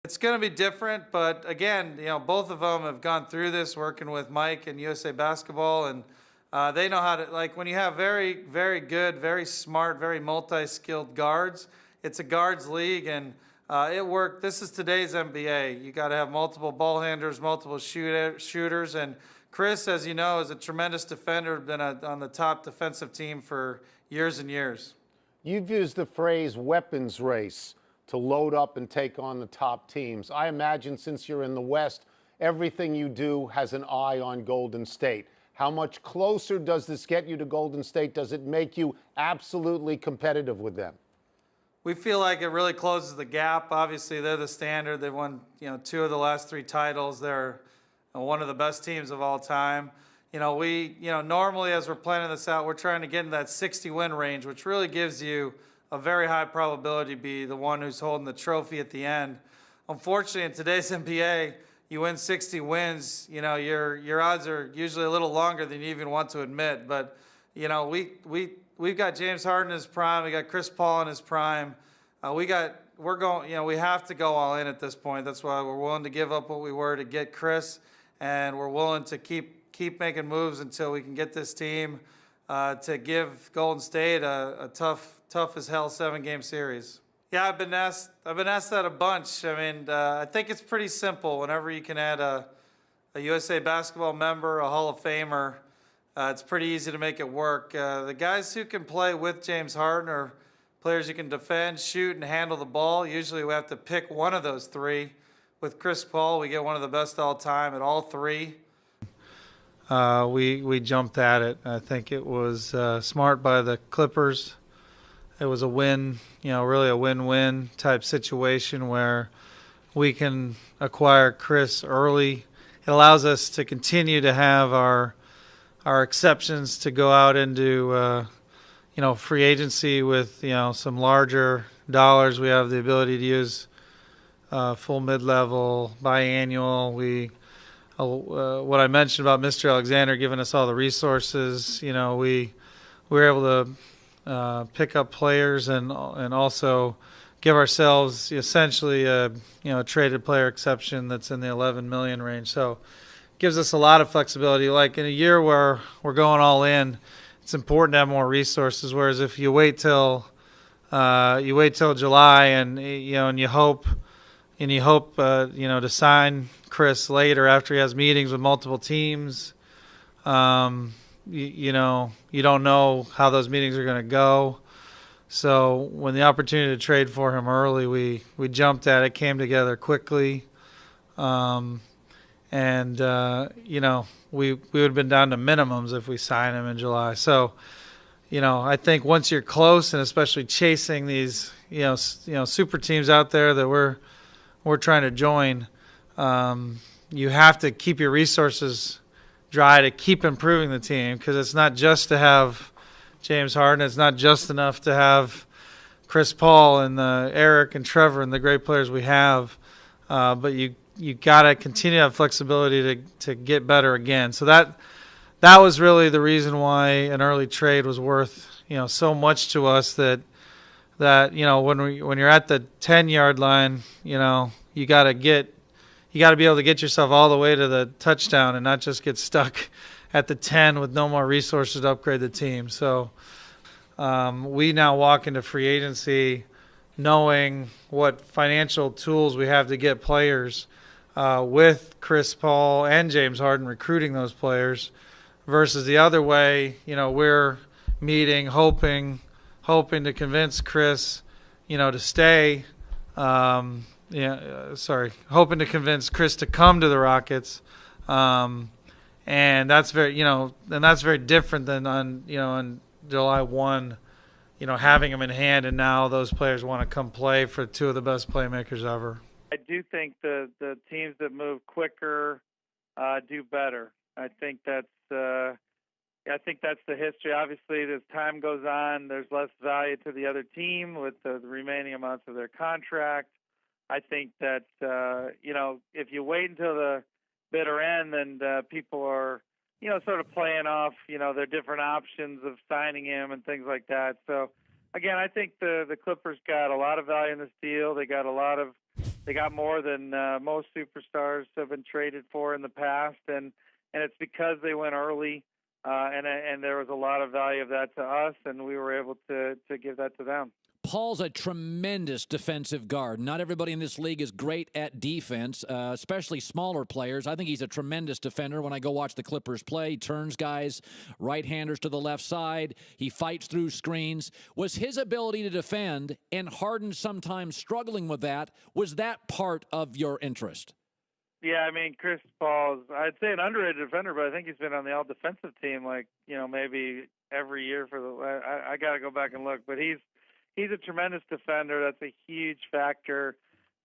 It's going to be different, but again, both of them have gone through this working with Mike and USA Basketball, and they know how to, like, when you have very, very good, very smart, very multi-skilled guards, it's a guards league, and it worked. This is today's NBA. You got to have multiple ball handlers, multiple shooters, and Chris, as you know, is a tremendous defender, been on the top defensive team for years and years. You've used the phrase weapons race to load up and take on the top teams. I imagine since you're in the West, everything you do has an eye on Golden State. How much closer does this get you to Golden State? Does it make you absolutely competitive with them? We feel like it really closes the gap. Obviously, they're the standard. They've won, 2 of the last 3 titles. They're one of the best teams of all time. Normally as we're planning this out, we're trying to get in that 60-win range, which really gives you a very high probability to be the one who's holding the trophy at the end. Unfortunately, in today's NBA, you win 60 wins, your odds are usually a little longer than you even want to admit. But, we've got James Harden in his prime. We got Chris Paul in his prime. We have to go all in at this point. That's why we're willing to give up what we were to get Chris, and we're willing to keep making moves until we can get this team to give Golden State a tough as hell 7-game series. Yeah, I've been asked that a bunch. I think it's pretty simple. Whenever you can add a USA Basketball member, a Hall of Famer, it's pretty easy to make it work. The guys who can play with James Harden are players who can defend, shoot, and handle the ball. Usually we have to pick one of those 3. With Chris Paul, we get one of the best all time at all 3. We jumped at it. I think it was smart by the Clippers. It was a win, really a win-win type situation where we can acquire Chris early. It allows us to continue to have our exceptions to go out into free agency with some larger dollars. We have the ability to use full mid-level, biannual. What I mentioned about Mr. Alexander giving us all the resources, we were able to pick up players and also give ourselves essentially a traded player exception that's in the 11 million range. So it gives us a lot of flexibility. Like in a year where we're going all in, it's important to have more resources. Whereas if you wait till July and you hope to sign Chris later after he has meetings with multiple teams. You don't know how those meetings are going to go. So when the opportunity to trade for him early, we jumped at it, came together quickly. We would have been down to minimums if we signed him in July. So, I think once you're close, and especially chasing these, super teams out there that we're trying to join, you have to keep your resources dry to keep improving the team, because it's not just to have James Harden. It's not just enough to have Chris Paul and Eric and Trevor and the great players we have, but you got to continue to have flexibility to get better again. So that was really the reason why an early trade was worth so much to us, that when you're at the 10-yard line, you got to be able to get yourself all the way to the touchdown and not just get stuck at the 10 with no more resources to upgrade the team. So we now walk into free agency knowing what financial tools we have to get players, with Chris Paul and James Harden recruiting those players, versus the other way. We're meeting, hoping to convince Chris, to stay. Hoping to convince Chris to come to the Rockets, and that's very different than on July 1, having him in hand, and now those players want to come play for 2 of the best playmakers ever. I do think the teams that move quicker do better. I think that's the history. Obviously, as time goes on, there's less value to the other team with the remaining amounts of their contract. I think that, if you wait until the bitter end, then people are, sort of playing off, their different options of signing him and things like that. So, again, I think the Clippers got a lot of value in this deal. They got a lot of they got more than most superstars have been traded for in the past, and it's because they went early, and there was a lot of value of that to us, and we were able to give that to them. Paul's a tremendous defensive guard. Not everybody in this league is great at defense, especially smaller players. I think he's a tremendous defender. When I go watch the Clippers play, he turns guys, right-handers to the left side. He fights through screens. Was his ability to defend and Harden sometimes struggling with that, was that part of your interest? Yeah, I mean, Chris Paul's, I'd say an underrated defender, but I think he's been on the all-defensive team, like, maybe every year for the – I got to go back and look. But he's a tremendous defender. That's a huge factor.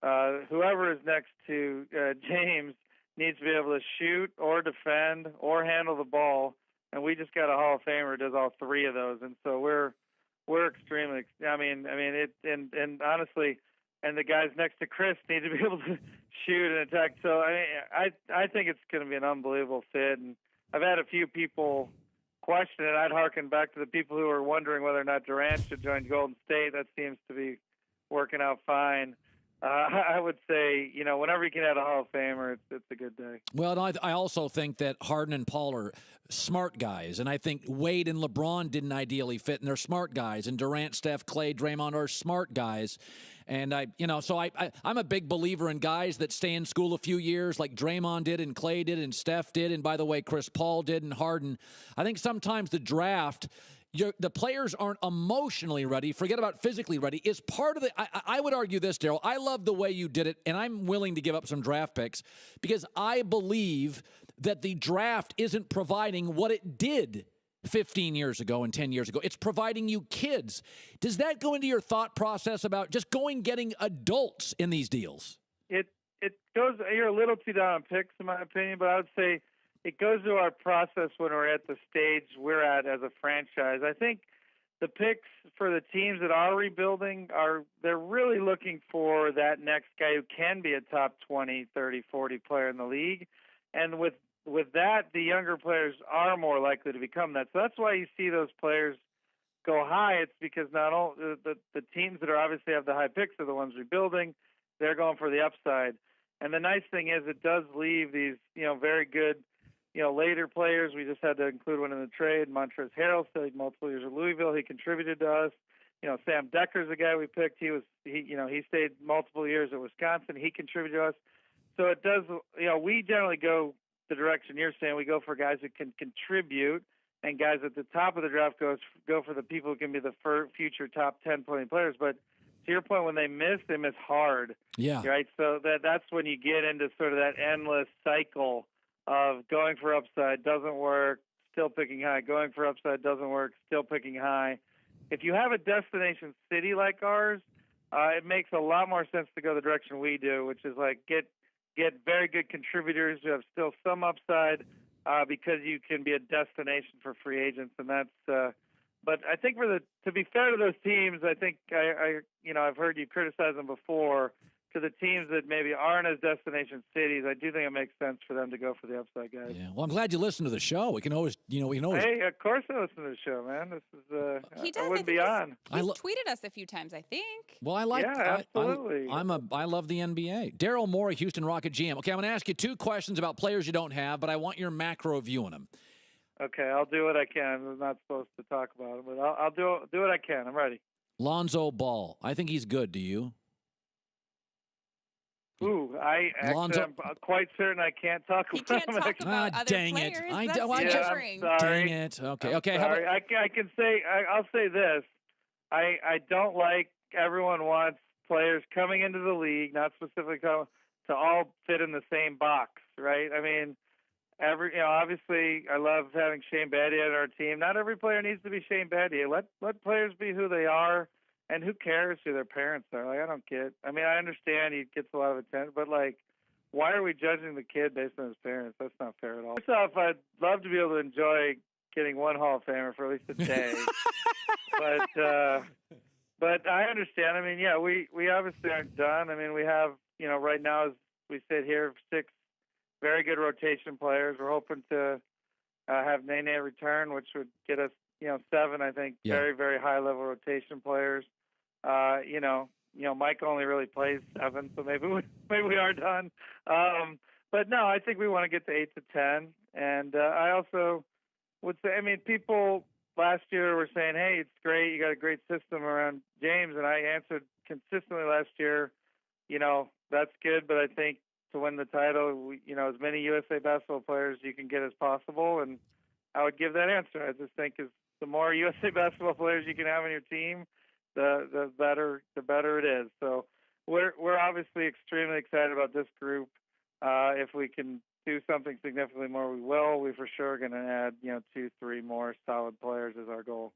Whoever is next to James needs to be able to shoot or defend or handle the ball, and we just got a Hall of Famer who does all three of those. And so we're extremely – I mean it and honestly – and the guys next to Chris need to be able to shoot and attack. So I think it's going to be an unbelievable fit. And I've had a few people question it. I'd harken back to the people who are wondering whether or not Durant should join Golden State. That seems to be working out fine. I would say, whenever you can add a Hall of Famer, it's a good day. Well, I also think that Harden and Paul are smart guys, and I think Wade and LeBron didn't ideally fit, and they're smart guys, and Durant, Steph, Clay, Draymond are smart guys. And I'm a big believer in guys that stay in school a few years, like Draymond did, and Clay did, and Steph did, and by the way, Chris Paul did, and Harden. I think sometimes the draft, the players aren't emotionally ready, forget about physically ready, is part of the – I would argue this, Daryl. I love the way you did it, and I'm willing to give up some draft picks because I believe that the draft isn't providing what it did 15 years ago and 10 years ago. It's providing you kids. Does that go into your thought process about just getting adults in these deals? It goes – you're a little too down on picks, in my opinion, but I would say – it goes to our process when we're at the stage we're at as a franchise. I think the picks for the teams that are rebuilding they're really looking for that next guy who can be a top 20, 30, 40 player in the league. And with that, the younger players are more likely to become that. So that's why you see those players go high. It's because not all the teams that are obviously have the high picks are the ones rebuilding. They're going for the upside. And the nice thing is it does leave these, very good later players. We just had to include one in the trade. Montrezl Harrell stayed multiple years at Louisville. He contributed to us. Sam Decker's the guy we picked. He stayed multiple years at Wisconsin. He contributed to us. So it does. We generally go the direction you're saying. We go for guys who can contribute, and guys at the top of the draft go for the people who can be the future top 10, 20 players. But to your point, when they miss hard. Yeah. Right. So that's when you get into sort of that endless cycle of going for upside, doesn't work, still picking high, going for upside, doesn't work, still picking high. If you have a destination city like ours, it makes a lot more sense to go the direction we do, which is like get very good contributors who have still some upside because you can be a destination for free agents. And that's but I think to be fair to those teams, I think I've heard you criticize them before. To the teams that maybe aren't as destination cities, I do think it makes sense for them to go for the upside guys. Yeah. Well, I'm glad you listen to the show. We can always, Hey, of course I listen to the show, man. This is he does. I wouldn't be on. He's tweeted us a few times, I think. Well, I like. Yeah, absolutely. I love the NBA. Daryl Morey, Houston Rocket GM. Okay, I'm going to ask you two questions about players you don't have, but I want your macro view on them. Okay, I'll do what I can. I'm not supposed to talk about it, but I'll do what I can. I'm ready. Lonzo Ball. I think he's good. Do you? Ooh, I'm quite certain I can't talk about him. He can't talk about other dang players. it. That's Dang it. Okay. I'm sorry. I can say, I'll say this. I don't like everyone wants players coming into the league, not specifically to all fit in the same box, right? I mean, obviously I love having Shane Battier on our team. Not every player needs to be Shane Battier. Let players be who they are. And who cares who their parents are? Like, I don't get. I mean, I understand he gets a lot of attention, but like, why are we judging the kid based on his parents? That's not fair at all. First off, I'd love to be able to enjoy getting one Hall of Famer for at least a day. but I understand. I mean, yeah, we obviously aren't done. I mean, we have right now as we sit here 6 very good rotation players. We're hoping to have Nene return, which would get us 7, I think, very, very high level rotation players. Mike only really plays 7, so maybe we are done. But no, I think we want to get to 8 to 10. And I also would say, people last year were saying, hey, it's great, you got a great system around James, and I answered consistently last year, that's good, but I think to win the title, as many USA basketball players you can get as possible, and I would give that answer. I just think the more USA basketball players you can have on your team, the better it is. So we're obviously extremely excited about this group. If we can do something significantly more, we will. We for sure are going to add 2-3 more solid players as our goal.